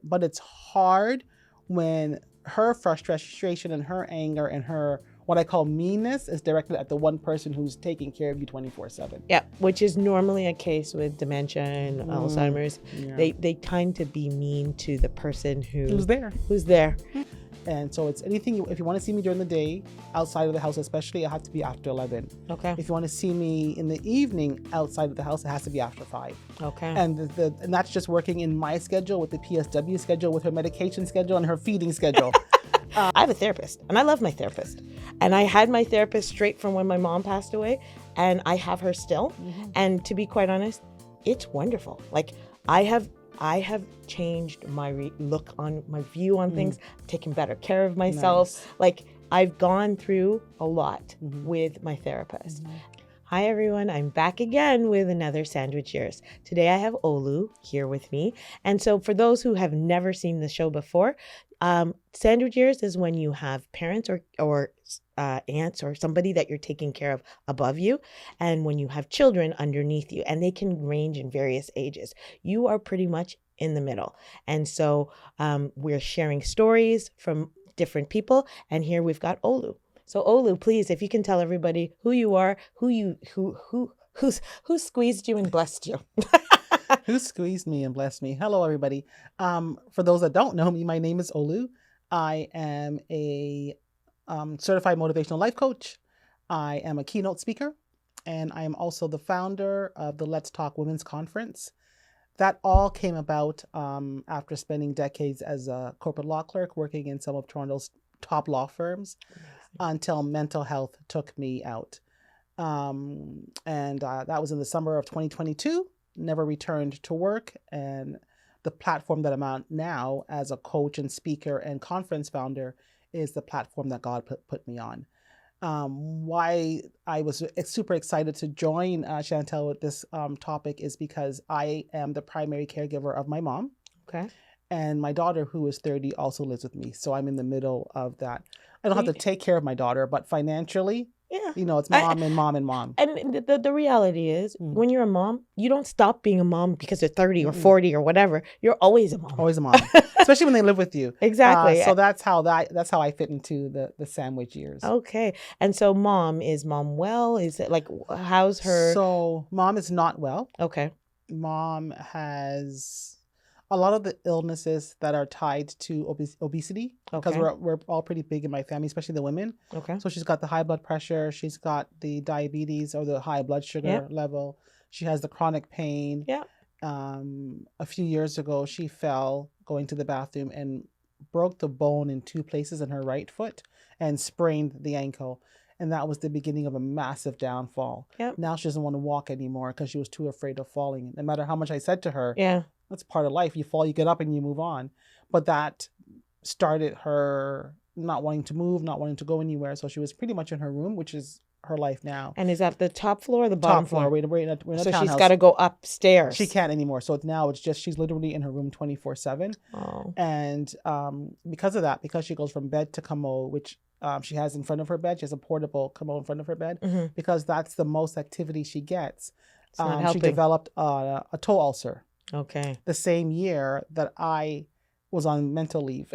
but it's hard when her frustration and her anger and her what I call meanness is directed at the one person who's taking care of you 24/7. Yeah, which is normally a case with dementia and Alzheimer's. Yeah. They tend to be mean to the person Who's there? And so it's anything, if you want to see me during the day, outside of the house especially, it has to be after 11. Okay. If you want to see me in the evening outside of the house, it has to be after 5. Okay. And and that's just working in my schedule with the PSW schedule, with her medication schedule and her feeding schedule. I have a therapist, and I love my therapist. And I had my therapist straight from when my mom passed away, and I have her still. And to be quite honest, it's wonderful. Like I have changed my look on my view on things, taken better care of myself. Nice. Like I've gone through a lot with my therapist. Hi everyone, I'm back again with another Sandwich Years. Today I have Olu here with me. And so for those who have never seen the show before, Sandwich Years is when you have parents or aunts or somebody that you're taking care of above you, and when you have children underneath you, and they can range in various ages. You are pretty much in the middle. And so we're sharing stories from different people, and here we've got Olu. So Olu, please, if you can tell everybody who you are, who squeezed you and blessed you. Who squeezed me and blessed me? Hello, everybody. For those that don't know me, my name is Olu. I am a certified motivational life coach. I am a keynote speaker, and I am also the founder of the Let's Talk Women's Conference. That all came about after spending decades as a corporate law clerk working in some of Toronto's top law firms. Until mental health took me out. And that was in the summer of 2022, never returned to work. And the platform that I'm on now as a coach and speaker and conference founder is the platform that God put me on. Why I was super excited to join Chantel with this topic is because I am the primary caregiver of my mom. Okay. And my daughter, who is 30, also lives with me. So I'm in the middle of that. I don't have to take care of my daughter, but financially, it's mom and mom and mom. And the reality is, when you're a mom, you don't stop being a mom because you're 30 or 40 or whatever. You're always a mom. Always a mom, especially when they live with you. Exactly. So that's how I fit into the Sandwich Years. Okay. And so is mom well? Is it like, how's her? So mom is not well. Okay. Mom has a lot of the illnesses that are tied to obesity, because we're all pretty big in my family, especially the women. Okay. So she's got the high blood pressure, she's got the diabetes or the high blood sugar level. She has the chronic pain. Yeah. A few years ago, she fell going to the bathroom and broke the bone in 2 places in her right foot and sprained the ankle. And that was the beginning of a massive downfall. Yep. Now she doesn't want to walk anymore because she was too afraid of falling. No matter how much I said to her, that's part of life. You fall, you get up, and you move on. But that started her not wanting to move, not wanting to go anywhere. So she was pretty much in her room, which is her life now. And is that the top floor or the bottom floor? We're in a so townhouse. She's got to go upstairs. She can't anymore. So it's just she's literally in her room 24/7. Oh. And because of that, because she goes from bed to commode, which she has in front of her bed, she has a portable commode in front of her bed, because that's the most activity she gets. She developed a toe ulcer. Okay. The same year that I was on mental leave.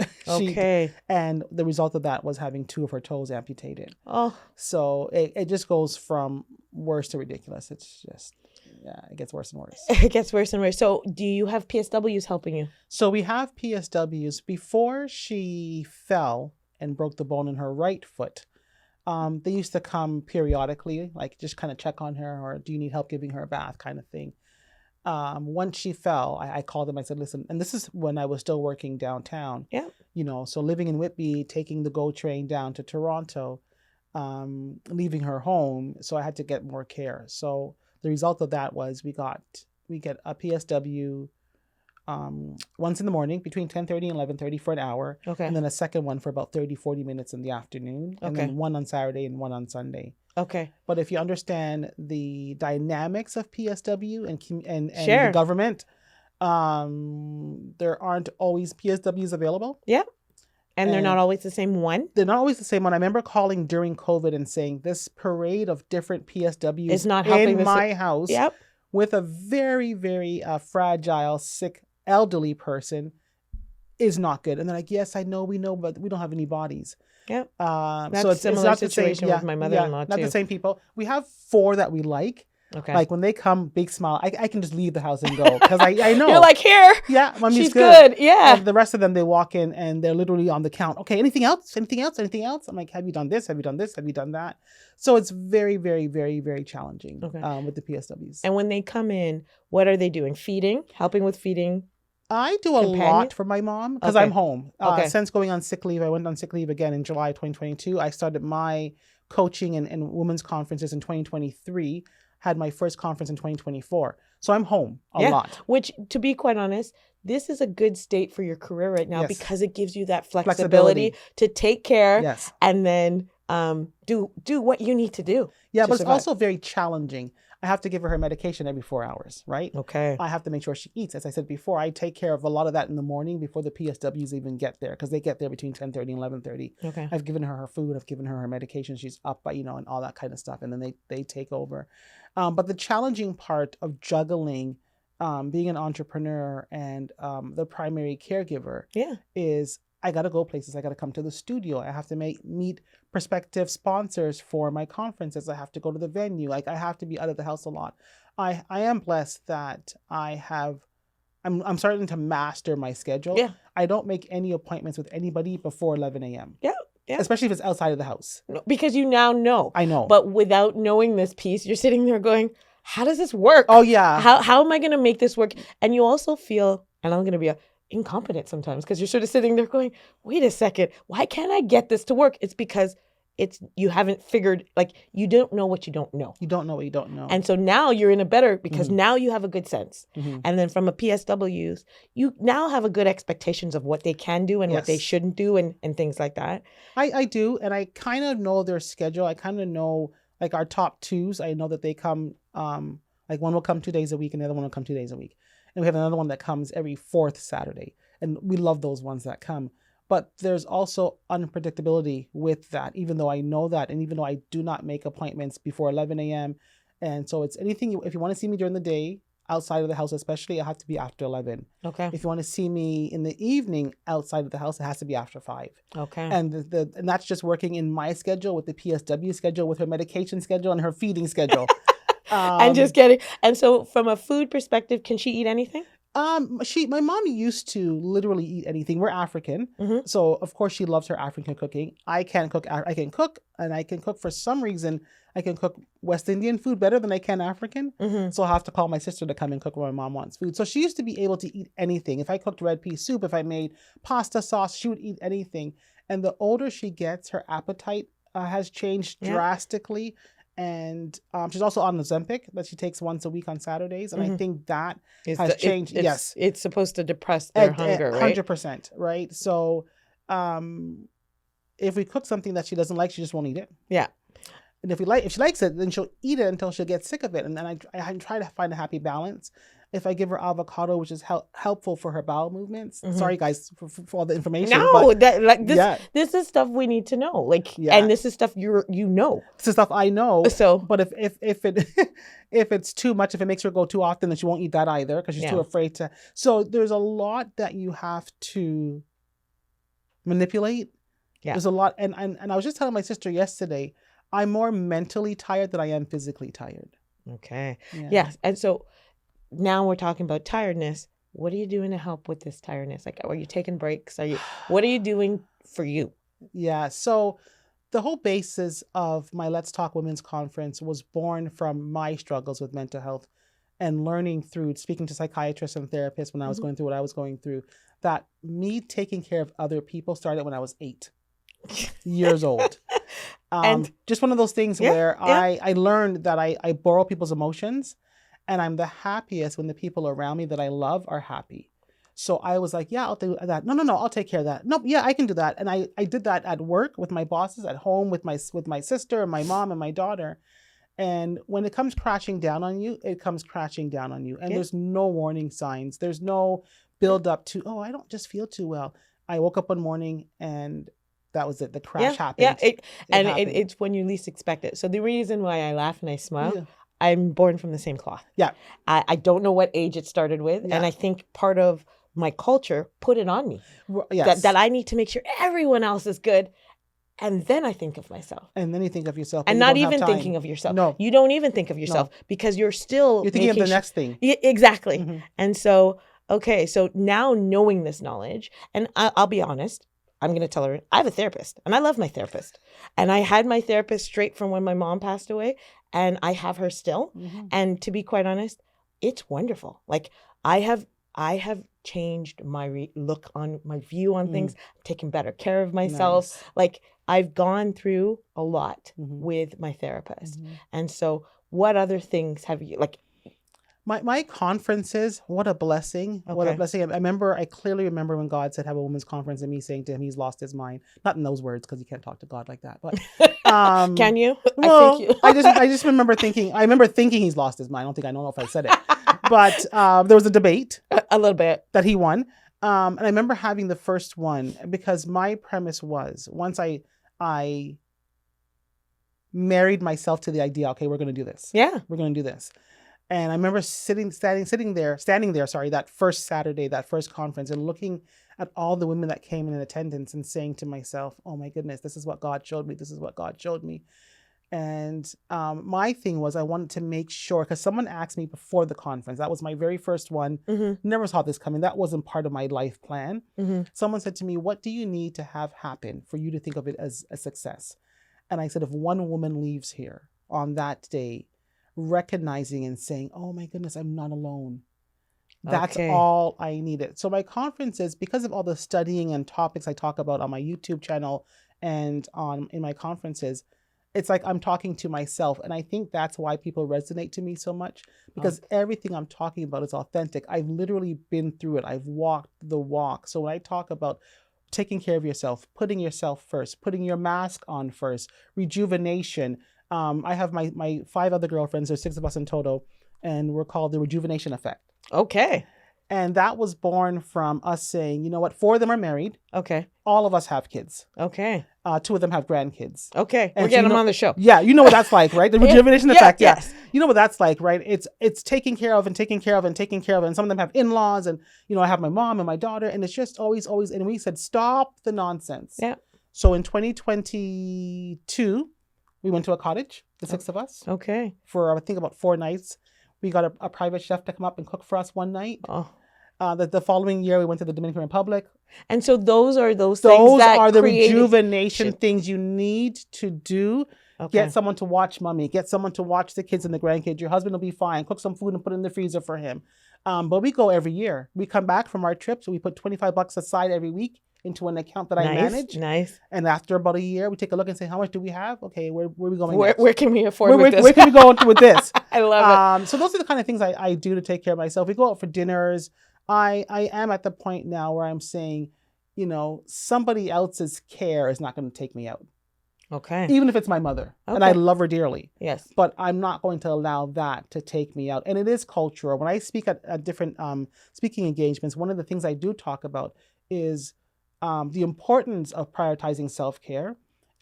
And the result of that was having 2 of her toes amputated. Oh. So it just goes from worse to ridiculous. It's just, it gets worse and worse. It gets worse and worse. So do you have PSWs helping you? So we have PSWs. Before she fell and broke the bone in her right foot, they used to come periodically, like just kind of check on her, or do you need help giving her a bath kind of thing. Once she fell, I called them. I said, listen, and this is when I was still working downtown. Yeah. So living in Whitby, taking the GO train down to Toronto, leaving her home. So I had to get more care. So the result of that was we get a PSW once in the morning between 10:30 and 11:30 for an hour. Okay. And then a second one for about 30-40 minutes in the afternoon. And then one on Saturday and one on Sunday. Okay. But if you understand the dynamics of PSW and Sure. the government, there aren't always PSWs available. Yep. And they're not always the same one? They're not always the same one. I remember calling during COVID and saying this parade of different PSWs is not helping in my house with a very, very fragile, sick, elderly person is not good. And they're like, yes, I know, we know, but we don't have any bodies. Yeah. So That's it's similar not the same. situation with my mother-in-law not the too. same people. We have 4 that we like. Okay. Like when they come, big smile. I can just leave the house and go because I know. You're like, here. Yeah, mommy's She's good. Yeah. And the rest of them, they walk in and they're literally on the count. Okay, anything else? Anything else? Anything else? I'm like, have you done this? Have you done this? Have you done that? So it's very, very, very, very challenging with the PSWs. And when they come in, what are they doing? Feeding? Helping with feeding? I do a lot for my mom because I'm home. Since going on sick leave, I went on sick leave again in July 2022. I started my coaching and women's conferences in 2023. Had my first conference in 2024. So I'm home a lot. Which, to be quite honest, this is a good state for your career right now because it gives you that flexibility to take care and then do what you need to do. Yeah, but survive. It's also very challenging. I have to give her medication every 4 hours, right? Okay. I have to make sure she eats. As I said before, I take care of a lot of that in the morning before the PSWs even get there because they get there between 10:30 and 11:30. Okay. I've given her food. I've given her medication. She's up, and all that kind of stuff. And then they take over. But the challenging part of juggling being an entrepreneur and the primary caregiver is I got to go places. I got to come to the studio. I have to meet prospective sponsors for my conferences. I have to go to the venue. Like I have to be out of the house a lot. I am blessed that I'm starting to master my schedule. Yeah. I don't make any appointments with anybody before 11 a.m. Yeah. Yeah. Especially if it's outside of the house. Because you now know. I know. But without knowing this piece, you're sitting there going, how does this work? Oh, yeah. How am I going to make this work? And you also feel, and I'm going to be incompetent sometimes because you're sort of sitting there going, wait a second, why can't I get this to work? It's because you haven't figured, like you don't know what you don't know. You don't know what you don't know. And so now you're in a better, because now you have a good sense. And then from a PSWs, you now have a good expectations of what they can do and what they shouldn't do and things like that. I do. And I kind of know their schedule. I kind of know like our top 2s. I know that they come, like one will come 2 days a week and the other one will come 2 days a week. And we have another one that comes every 4th Saturday. And we love those ones that come. But there's also unpredictability with that, even though I know that. And even though I do not make appointments before 11 a.m. And so it's anything, if you want to see me during the day, outside of the house especially, it has to be after 11. Okay. If you want to see me in the evening outside of the house, it has to be after 5. Okay. And and that's just working in my schedule with the PSW schedule, with her medication schedule and her feeding schedule. And just getting, and so from a food perspective, can she eat anything? My mom used to literally eat anything. We're African. So of course she loves her African cooking. I can't cook. I can cook, and I can cook for some reason. I can cook West Indian food better than I can African. So I'll have to call my sister to come and cook when my mom wants food. So she used to be able to eat anything. If I cooked red pea soup, if I made pasta sauce, she would eat anything. And the older she gets, her appetite has changed drastically. And she's also on Ozempic that she takes once a week on Saturdays. And I think that has changed. Yes. It's supposed to depress their hunger, right? 100%, right? So if we cook something that she doesn't like, she just won't eat it. Yeah. And if she likes it, then she'll eat it until she'll get sick of it. And then I try to find a happy balance. If I give her avocado, which is helpful for her bowel movements. Sorry, guys, for all the information. No, this is stuff we need to know. Like, and this is stuff you know. This is stuff I know. So, but if if it's too much, if it makes her go too often, then she won't eat that either because she's too afraid to. So there's a lot that you have to manipulate. Yeah. There's a lot, and I was just telling my sister yesterday, I'm more mentally tired than I am physically tired. Okay. Yes, and so. Now we're talking about tiredness. What are you doing to help with this tiredness? Like, are you taking breaks? What are you doing for you? Yeah. So the whole basis of my Let's Talk Women's Conference was born from my struggles with mental health and learning through speaking to psychiatrists and therapists when I was going through what I was going through, that me taking care of other people started when I was 8 years old. And just one of those things where I learned that I borrow people's emotions. And I'm the happiest when the people around me that I love are happy. So I was like, yeah, I'll do that. No, I'll take care of that. No, yeah, I can do that. And I did that at work with my bosses, at home with my sister and my mom and my daughter. And when it comes crashing down on you, it comes crashing down on you. And there's no warning signs. There's no build up to, oh, I don't just feel too well. I woke up one morning and that was it. The crash happened. Yeah, it's when you least expect it. So the reason why I laugh and I smile, I'm born from the same cloth. Yeah. I don't know what age it started with. Yeah. And I think part of my culture put it on me. Yes. That I need to make sure everyone else is good. And then I think of myself. And then you think of yourself. And not even thinking of yourself. No. You don't even think of yourself because you're thinking of the next thing. Exactly. Mm-hmm. And so, okay, so now knowing this knowledge, and I'll be honest, I'm going to tell her, I have a therapist and I love my therapist. And I had my therapist straight from when my mom passed away, and I have her still. Mm-hmm. And to be quite honest, it's wonderful. Like I have changed my look on my view on things, taken better care of myself. Nice. Like I've gone through a lot Mm-hmm. with my therapist. Mm-hmm. And so what other things have you, like, my conferences, what a blessing. Okay. What a blessing. I clearly remember when God said have a women's conference and me saying to him he's lost his mind. Not in those words because you can't talk to God like that. But can you? Well, I think you. I just remember thinking he's lost his mind. I don't know if I said it. But there was a debate. A little bit. That he won. And I remember having the first one because my premise was once I married myself to the idea, okay, we're going to do this. Yeah. We're going to do this. And I remember standing there, that first Saturday, that first conference, and looking at all the women that came in attendance and saying to myself, oh my goodness, this is what God showed me. This is what God showed me. And my thing was I wanted to make sure, because someone asked me before the conference, that was my very first one, never saw this coming. That wasn't part of my life plan. Someone said to me, what do you need to have happen for you to think of it as a success? And I said, if one woman leaves here on that day, recognizing and saying, oh my goodness, I'm not alone. That's all I needed. So my conferences, because of all the studying and topics I talk about on my YouTube channel and in my conferences, it's like I'm talking to myself. And I think that's why people resonate to me so much, because everything I'm talking about is authentic. I've literally been through it. I've walked the walk. So when I talk about taking care of yourself, putting yourself first, putting your mask on first, rejuvenation. I have my 5 other girlfriends, there's 6 of us in total, and we're called the Rejuvenation Effect. Okay. And that was born from us saying, you know what, 4 of them are married. Okay. All of us have kids. Okay. 2 of them have grandkids. Okay. And we're getting them on the show. Yeah, you know what that's like, right? The Rejuvenation Effect. Yeah. Yes. You know what that's like, right? It's taking care of and taking care of and taking care of. And some of them have in-laws, and I have my mom and my daughter, and it's just always, and we said, stop the nonsense. Yeah. So in 2022, we went to a cottage, the 6 of us. Okay. For I think about 4 nights. We got a private chef to come up and cook for us one night. Oh. The following year, we went to the Dominican Republic. And so those are things Those that are the rejuvenation things you need to do. Okay. Get someone to watch mommy. Get someone to watch the kids and the grandkids. Your husband will be fine. Cook some food and put it in the freezer for him. But we go every year. We come back from our trip, so we put $25 aside every week into an account that I manage. Nice. And after about a year, we take a look and say, how much do we have? Okay, where are we going Where can we afford this? Where can we go with this? I love it. So those are the kind of things I do to take care of myself. We go out for dinners. I am at the point now where I'm saying, somebody else's care is not going to take me out. Okay. Even if it's my mother. Okay. And I love her dearly. Yes. But I'm not going to allow that to take me out. And it is cultural. When I speak at different speaking engagements, one of the things I do talk about is the importance of prioritizing self-care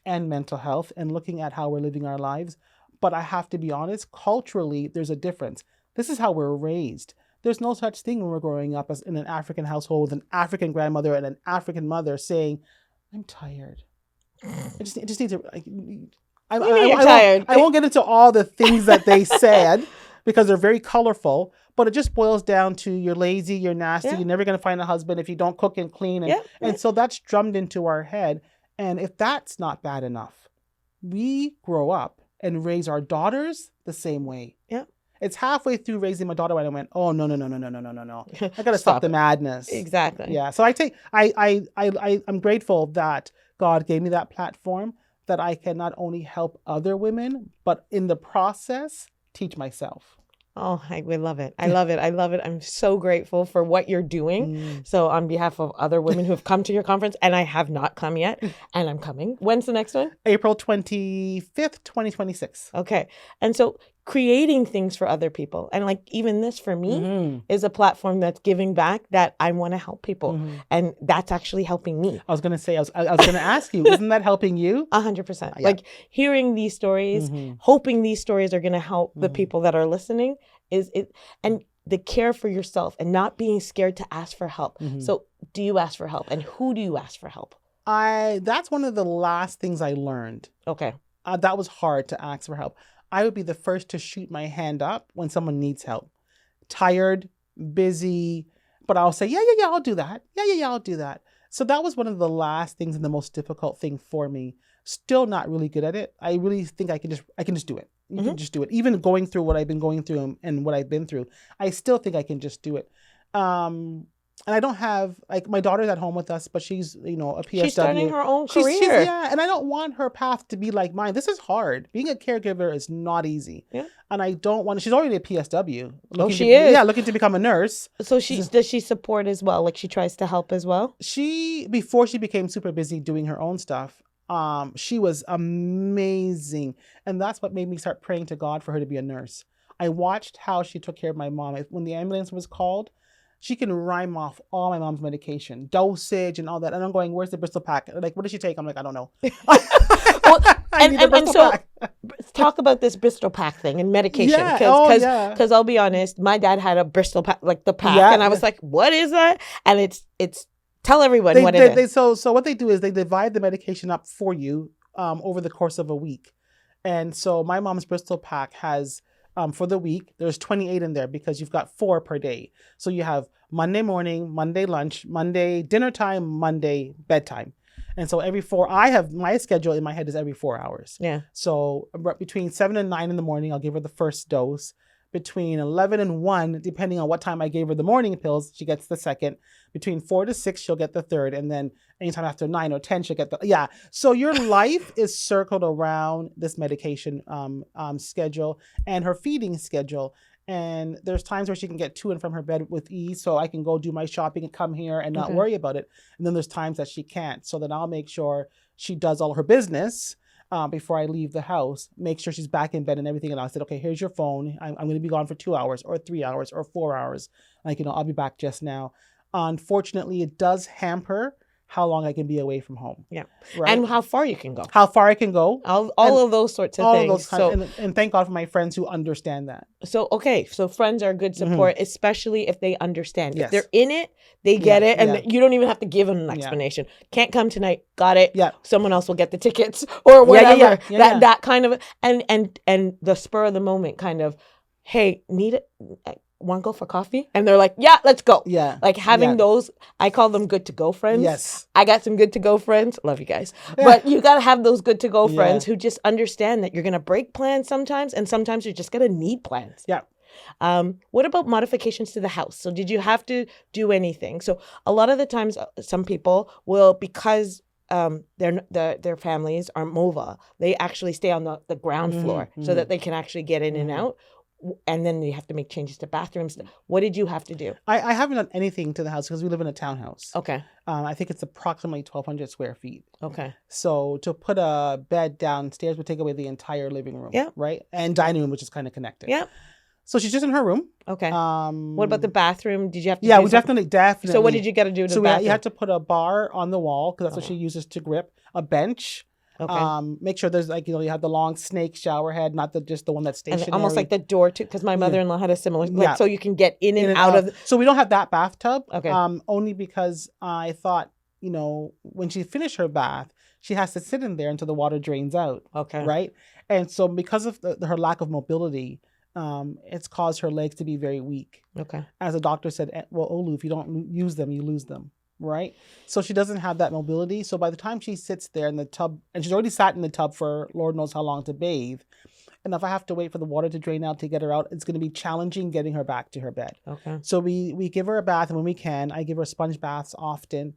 and mental health and looking at how we're living our lives. But I have to be honest, culturally, there's a difference. This is how we're raised. There's no such thing when we're growing up as in an African household with an African grandmother and an African mother saying, I'm tired. I just need to. I won't get into all the things that they said because they're very colorful, but it just boils down to you're lazy, you're nasty, You're never going to find a husband if you don't cook and clean. And so that's drummed into our head. And if that's not bad enough, we grow up and raise our daughters the same way. Yeah. It's halfway through raising my daughter when I went, oh, no. I got to stop the madness. Exactly. Yeah. So I'm grateful that God gave me that platform that I can not only help other women, but in the process, teach myself. Oh, we love it. I love it. I'm so grateful for what you're doing. So on behalf of other women who have come to your conference, and I have not come yet, and I'm coming. When's the next one? April 25th, 2026. Okay. And so creating things for other people. And like even this for me is a platform that's giving back that I want to help people. And that's actually helping me. I was going to say, I was going to ask you, isn't that helping you? 100%. Yeah. Like hearing these stories, hoping these stories are going to help the people that are listening and the care for yourself and not being scared to ask for help. So do you ask for help, and who do you ask for help? That's one of the last things I learned. Okay. That was hard to ask for help. I would be the first to shoot my hand up when someone needs help. Tired, busy, but I'll say, yeah, I'll do that. Yeah, I'll do that. So that was one of the last things and the most difficult thing for me. Still not really good at it. I really think I can just do it. You can just do it. Even going through what I've been going through and what I've been through, I still think I can just do it. And I don't have, like, my daughter's at home with us, but she's, a PSW. She's starting her own career. And I don't want her path to be like mine. This is hard. Being a caregiver is not easy. Yeah. And I don't want, she's already a PSW. She is? Yeah, looking to become a nurse. So does she support as well? Like, she tries to help as well? Before she became super busy doing her own stuff, she was amazing. And that's what made me start praying to God for her to be a nurse. I watched how she took care of my mom. When the ambulance was called, she can rhyme off all my mom's medication, dosage and all that. And I'm going, where's the Bristol pack? Like, what does she take? I'm like, I don't know. And so talk about this Bristol pack thing and medication. Because I'll be honest, my dad had a Bristol pack, like the pack. And I was like, what is that? And it's tell everyone what it is. So what they do is they divide the medication up for you over the course of a week. And so my mom's Bristol pack has, for the week, there's 28 in there because you've got 4 per day. So you have Monday morning, Monday lunch, Monday dinner time, Monday bedtime. And so I have my schedule in my head is every 4 hours. Yeah. So between 7 and 9 in the morning, I'll give her the first dose. Between 11 and 1, depending on what time I gave her the morning pills, she gets the second. Between 4 to 6, she'll get the third. And then anytime after 9 or 10, she'll get So your life is circled around this medication schedule and her feeding schedule. And there's times where she can get to and from her bed with ease, so I can go do my shopping and come here and not worry about it. And then there's times that she can't. So then I'll make sure she does all her business before I leave the house, make sure she's back in bed and everything. And I said, okay, here's your phone. I'm going to be gone for 2 hours or 3 hours or 4 hours. Like, I'll be back just now. Unfortunately, it does hamper how long I can be away from home. Yeah. Right? And how far you can go. How far I can go. All of those sorts of things. And thank God for my friends who understand that. So friends are good support, especially if they understand. Yes. If they're in it, they get it. And you don't even have to give them an explanation. Can't come tonight. Got it. Yeah. Someone else will get the tickets or whatever. That kind of, and the spur of the moment kind of, hey, need it. Want to go for coffee? And they're like, yeah, let's go. Yeah. Like having those, I call them good to go friends. Yes. I got some good to go friends. Love you guys. Yeah. But you got to have those good to go friends who just understand that you're going to break plans sometimes. And sometimes you're just going to need plans. Yeah. What about modifications to the house? So did you have to do anything? So a lot of the times some people will, because their families are mobile, they actually stay on the ground floor so that they can actually get in and out. And then you have to make changes to bathrooms. What did you have to do? I haven't done anything to the house because we live in a townhouse. Okay. I think it's approximately 1,200 square feet. Okay. So to put a bed downstairs would take away the entire living room. Yeah. Right? And dining room, which is kind of connected. Yeah. So she's just in her room. Okay. What about the bathroom? Did you have to? Yeah, we definitely. So what did you got to do to the bathroom? You had to put a bar on the wall because that's what she uses to grip. A bench. Okay. Make sure there's you have the long snake shower head, not just the one that's stationary. And almost like the door too, because my mother-in-law had a similar, so you can get in and out of. So we don't have that bathtub. Okay. Only because I thought, when she finished her bath, she has to sit in there until the water drains out. Okay. Right. And so because of her lack of mobility, it's caused her legs to be very weak. Okay. As a doctor said, well, Olu, if you don't use them, you lose them. Right? So she doesn't have that mobility. So by the time she sits there in the tub, and she's already sat in the tub for Lord knows how long to bathe, and if I have to wait for the water to drain out to get her out, it's going to be challenging getting her back to her bed. Okay. So we give her a bath, and when we can, I give her sponge baths often.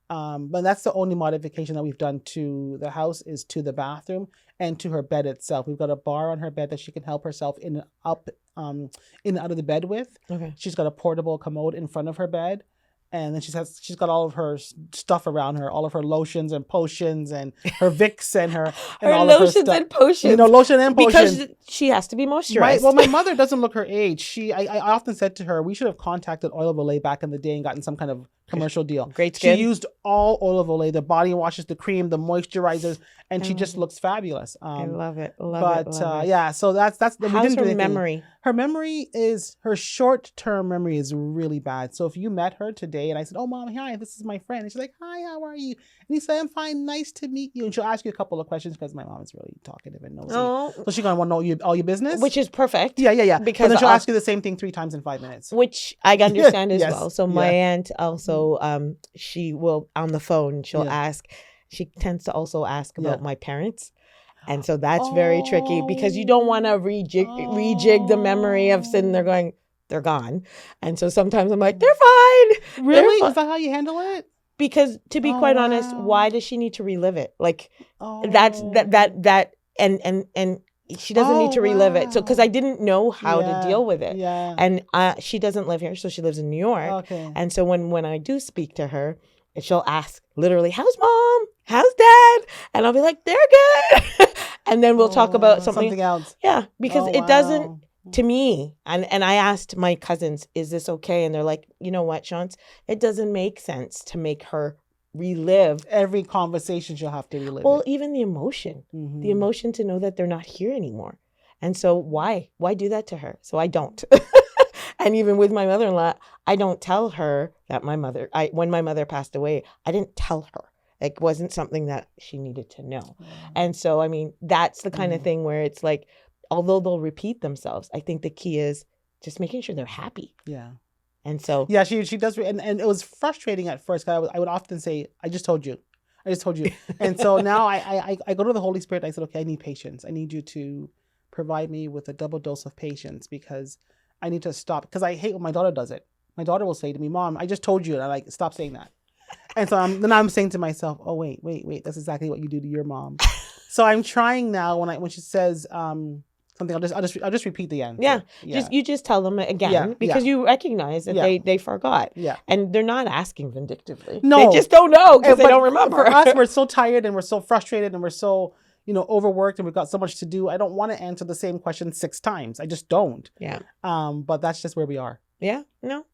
But that's the only modification that we've done to the house is to the bathroom and to her bed itself. We've got a bar on her bed that she can help herself in and out of the bed with. Okay. She's got a portable commode in front of her bed. And then she's got all of her stuff around her, all of her lotions and potions and her Vicks and her all of her stuff. And potions. Lotion and potions. Because she has to be moisturized. Right. Well, my mother doesn't look her age. I often said to her, we should have contacted Oil of Olay back in the day and gotten some kind of commercial deal. Great She skin. used all olive oil, the body washes, the cream, the moisturizers, and she just looks fabulous. I love it. Yeah, so that's we How's didn't do her anything. memory? Her short-term memory is really bad. So if you met her today and I said, "Oh, Mom, hi, this is my friend," and she's like, "Hi, how are you?" And you say, "I'm fine, nice to meet you," and she'll ask you a couple of questions because my mom is really talkative and nosy. Oh, So she's gonna want to know all your business, which is perfect. Yeah. Because but then she'll ask you the same thing 3 times in 5 minutes, which I understand as Yes, well. So my yeah. aunt also, she will on the phone. She'll Yeah. ask. She tends to also ask about Yeah. my parents. And so that's very tricky because you don't want to rejig the memory of sitting there going, they're gone. And so sometimes I'm like, they're fine. Really? They're Is that how you handle it? Because to be quite honest, wow. why does she need to relive it? Like Oh. that's and she doesn't need to relive it. So because I didn't know how to deal with it. Yeah. And she doesn't live here, so she lives in New York. Okay. And so when I do speak to her, she'll ask literally, "How's Mom? How's Dad?" And I'll be like, "They're good." And then we'll talk about something else. Yeah, because it doesn't, to me, and I asked my cousins, "Is this okay?" And they're like, "You know what, Shantz? It doesn't make sense to make her relive every conversation. She'll have to relive Well, it. even the emotion, Mhm. the emotion to know that they're not here anymore. And so why do that to her? So I don't. And even with my mother-in-law, I don't tell her that when my mother passed away, I didn't tell her. It wasn't something that she needed to know. And so, I mean, that's the kind of thing where it's like, although they'll repeat themselves, I think the key is just making sure they're happy. Yeah. And so. Yeah, she does. And it was frustrating at first. I would often say, I just told you. And so now I go to the Holy Spirit. I said, okay, I need patience. I need you to provide me with a double dose of patience because I need to stop. Because I hate when my daughter does it. My daughter will say to me, "Mom, I just told you." And I'm like, stop saying that. And so I'm saying to myself, oh, wait. That's exactly what you do to your mom. So I'm trying now when she says something, I'll just repeat the end. Yeah. You just tell them again because you recognize that they forgot. Yeah. And they're not asking vindictively. No. They just don't know because they don't remember. For us, we're so tired and we're so frustrated and we're so, overworked and we've got so much to do. I don't want to answer the same question 6 times. I just don't. Yeah. But that's just where we are. Yeah, no,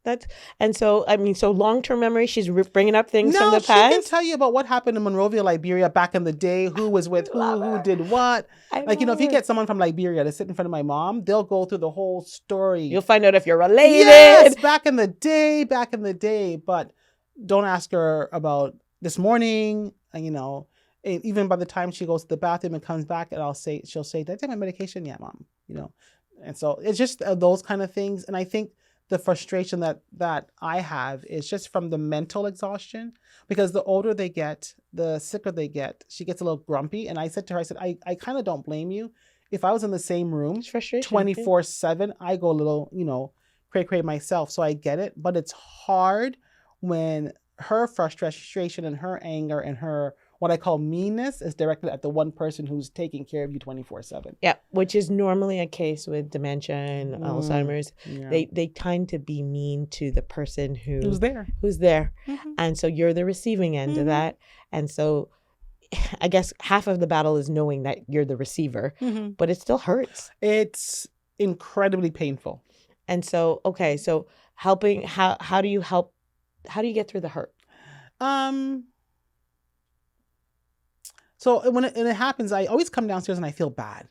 so long-term memory, she's bringing up things from the past. No, she can tell you about what happened in Monrovia, Liberia back in the day, who was with who did what. If you get someone from Liberia to sit in front of my mom, they'll go through the whole story. You'll find out if you're related. Yes, back in the day, but don't ask her about this morning, even by the time she goes to the bathroom and comes back, and she'll say, "Did I take my medication?" "Yeah, Mom." And so it's just those kind of things. And I think the frustration that I have is just from the mental exhaustion, because the older they get, the sicker they get. She gets a little grumpy. And I said to her, I kind of don't blame you. If I was in the same room 24/7, I go a little, cray myself. So I get it. But it's hard when her frustration and her anger and her what I call meanness is directed at the one person who's taking care of you 24/7. Yeah, which is normally a case with dementia and Alzheimer's. Yeah. They tend to be mean to the person who's there. Mm-hmm. And so you're the receiving end of that. And so I guess half of the battle is knowing that you're the receiver, but it still hurts. It's incredibly painful. And so, okay, so helping, how do you help? How do you get through the hurt? So when it happens, I always come downstairs and I feel bad.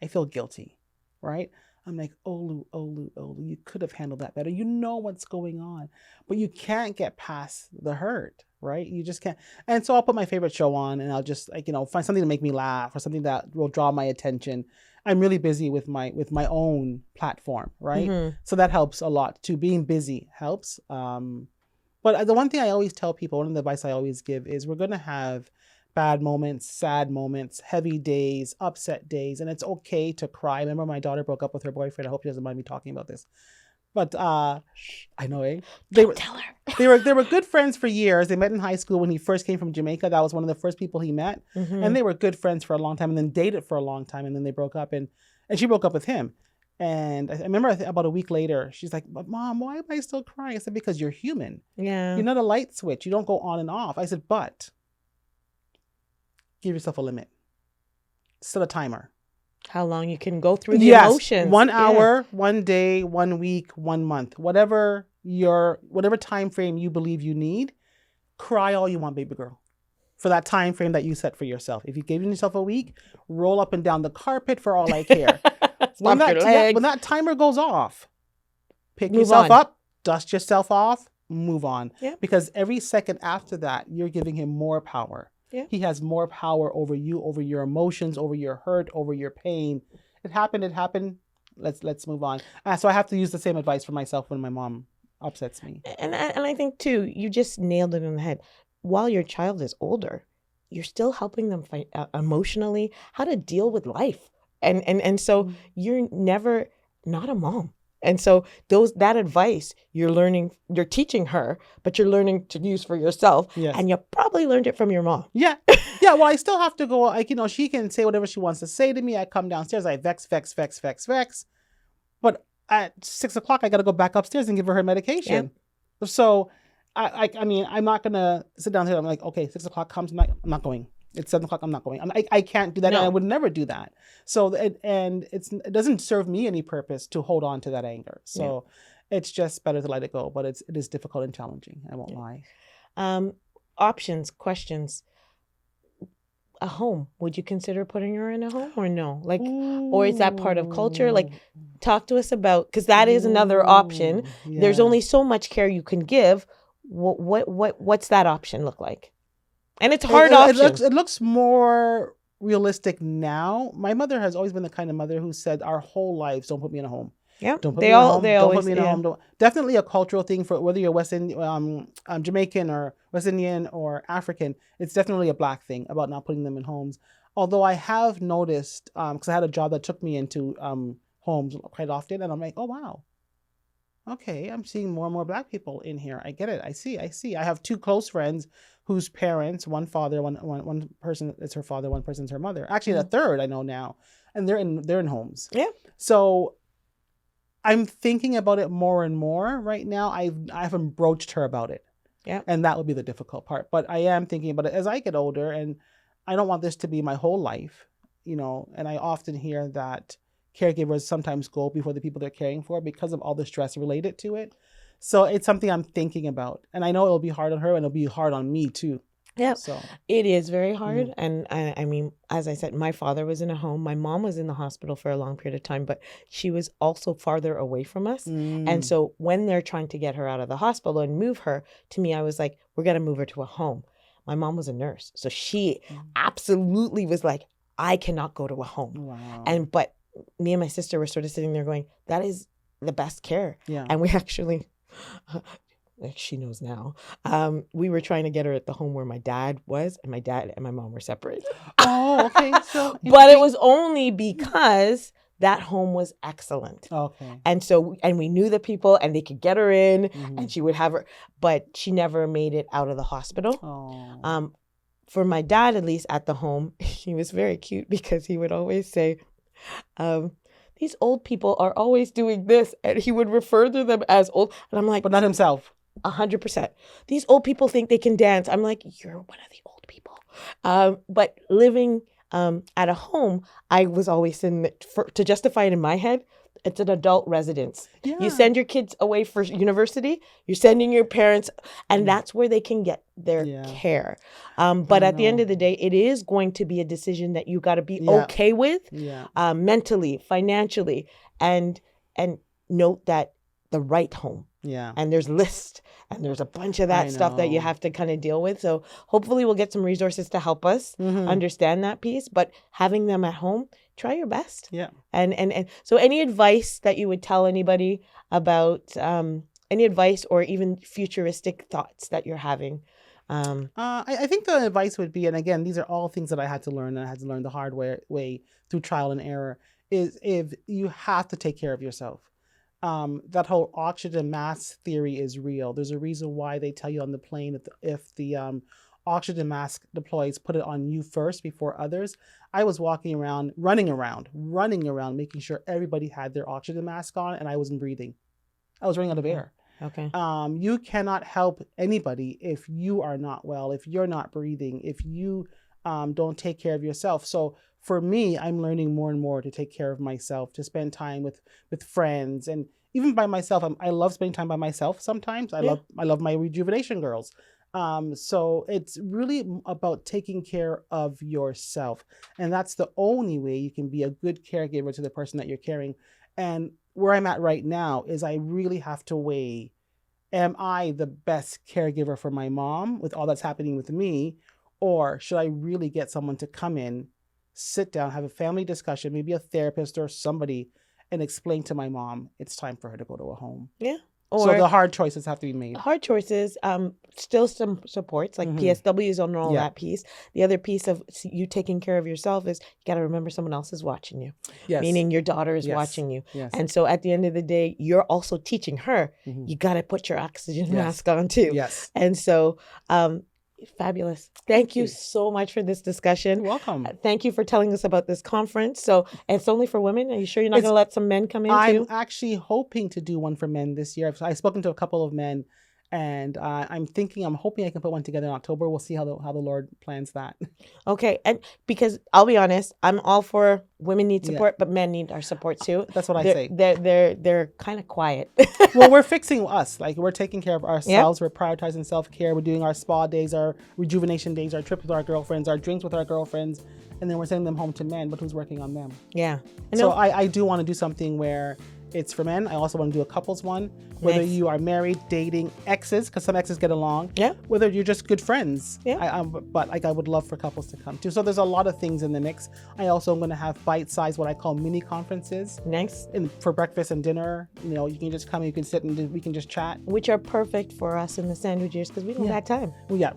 I feel guilty, right? I'm like, Olu, you could have handled that better. You know what's going on, but you can't get past the hurt, right? You just can't. And so I'll put my favorite show on and I'll just find something to make me laugh or something that will draw my attention. I'm really busy with my own platform, right? Mm-hmm. So that helps a lot too. Being busy helps. But the one thing I always tell people, one of the advice I always give is we're going to have bad moments, sad moments, heavy days, upset days, and it's okay to cry. I remember my daughter broke up with her boyfriend. I hope she doesn't mind me talking about this. But I know, eh? Tell her. They were good friends for years. They met in high school when he first came from Jamaica. That was one of the first people he met. Mm-hmm. And they were good friends for a long time and then dated for a long time. And then they broke up and she broke up with him. And I remember about a week later, she's like, "But Mom, why am I still crying?" I said, "Because you're human. Yeah. You're not a light switch. You don't go on and off." I said, "But give yourself a limit. Set a timer. How long you can go through the emotions. 1 hour, 1 day, 1 week, 1 month, whatever your whatever time frame you believe you need. Cry all you want, baby girl, for that time frame that you set for yourself. If you gave yourself a week, roll up and down the carpet for all I care. Stomp your legs. When that timer goes off, pick Move yourself on. up, dust yourself off, move on. Yeah. Because every second after that, you're giving him more power. Yeah. He has more power over you, over your emotions, over your hurt, over your pain. It happened. Let's move on. So I have to use the same advice for myself when my mom upsets me. And I think too, you just nailed it in the head. While your child is older, you're still helping them fight emotionally how to deal with life, and so you're never not a mom. And so that advice you're teaching her, but you're learning to use for yourself. Yes. And you probably learned it from your mom. Yeah. Yeah. Well, I still have to go, like, she can say whatever she wants to say to me. I come downstairs, I vex. But at 6 o'clock, I got to go back upstairs and give her medication. Yeah. So I mean, I'm not going to sit down here. I'm like, okay, 6 o'clock comes, I'm not going. It's 7 o'clock, I'm not going. I can't do that. No. And I would never do that. So, it doesn't serve me any purpose to hold on to that anger. So it's just better to let it go. But it is difficult and challenging. I won't lie. Options, questions. A home. Would you consider putting her in a home or no? Like, or is that part of culture? Like, talk to us about, because that is another option. Yeah. There's only so much care you can give. What's that option look like? And it's hard option. It looks more realistic now. My mother has always been the kind of mother who said our whole lives, don't put me in a home. Yeah, don't put me in a home. Don't put me in a home. Definitely a cultural thing for whether you're Jamaican or West Indian or African. It's definitely a Black thing about not putting them in homes. Although I have noticed, because I had a job that took me into homes quite often, and I'm like, oh wow, okay, I'm seeing more and more Black people in here. I get it. I see. I have two close friends whose parents, one father, one person is her father, one person is her mother. Actually, a third I know now, and they're in homes. Yeah. So I'm thinking about it more and more right now. I haven't broached her about it. Yeah. And that would be the difficult part. But I am thinking about it as I get older, and I don't want this to be my whole life, and I often hear that caregivers sometimes go before the people they're caring for because of all the stress related to it. So it's something I'm thinking about. And I know it'll be hard on her and it'll be hard on me too. Yeah, so it is very hard. And I mean, as I said, my father was in a home. My mom was in the hospital for a long period of time, but she was also farther away from us. And so when they're trying to get her out of the hospital and move her, to me, I was like, we're going to move her to a home. My mom was a nurse. So she absolutely was like, I cannot go to a home. Wow. But me and my sister were sort of sitting there going, that is the best care. Yeah. And we actually... she knows now. We were trying to get her at the home where my dad was, and my dad and my mom were separated. Oh, okay. So, but it was only because that home was excellent. Okay. And so, and we knew the people, and they could get her in, and she would have her, but she never made it out of the hospital. Oh. For my dad, at least at the home, he was very cute because he would always say, these old people are always doing this, and he would refer to them as old. And I'm like, but not himself. 100%. These old people think they can dance. I'm like, you're one of the old people. But living at a home, I was always to justify it in my head, it's an adult residence. Yeah. You send your kids away for university, you're sending your parents, and that's where they can get their care. But at the end of the day, it is going to be a decision that you got to be okay with, mentally, financially, and note that the right home. Yeah. And there's lists, and there's a bunch of that stuff that you have to kind of deal with. So hopefully we'll get some resources to help us understand that piece. But having them at home, try your best. Yeah. And so any advice that you would tell anybody about any advice or even futuristic thoughts that you're having? I think the advice would be, and again, these are all things that I had to learn, and I had to learn the hard way through trial and error, is if you have to take care of yourself. That whole oxygen mask theory is real. There's a reason why they tell you on the plane if the oxygen mask deploys, put it on you first before others. I was running around, making sure everybody had their oxygen mask on, and I wasn't breathing. I was running out of air. Okay. You cannot help anybody if you are not well, if you're not breathing, if you don't take care of yourself. So for me, I'm learning more and more to take care of myself, to spend time with friends. And even by myself. I love spending time by myself sometimes. I love my rejuvenation girls. So it's really about taking care of yourself. And that's the only way you can be a good caregiver to the person that you're caring. And where I'm at right now is I really have to weigh, am I the best caregiver for my mom with all that's happening with me? Or should I really get someone to come in, sit down, have a family discussion, maybe a therapist or somebody, and explain to my mom it's time for her to go to a home? Yeah. So the hard choices have to be made. Hard choices, still some supports like PSWs on all that piece. The other piece of you taking care of yourself is you got to remember someone else is watching you. Yes. Meaning your daughter is watching you. Yes. And so at the end of the day, you're also teaching her, you got to put your oxygen mask on too. Yes. And so, fabulous. Thank you so much for this discussion. You're welcome. Thank you for telling us about this conference. So it's only for women. Are you sure you're not going to let some men come in too? I'm actually hoping to do one for men this year. I've spoken to a couple of men, and I'm hoping I can put one together in October. We'll see how the Lord plans that. Okay. And because I'll be honest, I'm all for women need support, but men need our support too. That's what I say. They're kind of quiet. Well, we're fixing us. Like, we're taking care of ourselves. We're prioritizing self-care. We're doing our spa days, our rejuvenation days, our trips with our girlfriends, our drinks with our girlfriends, and then we're sending them home to men, but who's working on them? Yeah. So I do want to do something where it's for men. I also want to do a couples one, whether you are married, dating, exes, because some exes get along. Yeah. Whether you're just good friends. Yeah. But I would love for couples to come too. So there's a lot of things in the mix. I also am going to have bite-sized, what I call mini conferences. Nice. For breakfast and dinner. You can just come, you can sit, and we can just chat. Which are perfect for us in the sandwich years because we don't have time. Well, yeah.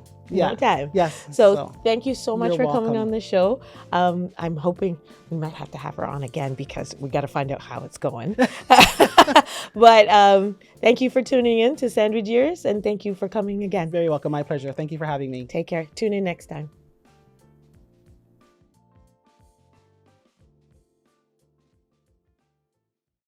Time. Yes. So thank you so much for welcome. coming on the show. I'm hoping we might have to have her on again because we got to find out how it's going. But thank you for tuning in to Sandwich Years, and thank you for coming again. Very welcome. My pleasure. Thank you for having me. Take care. Tune in next time.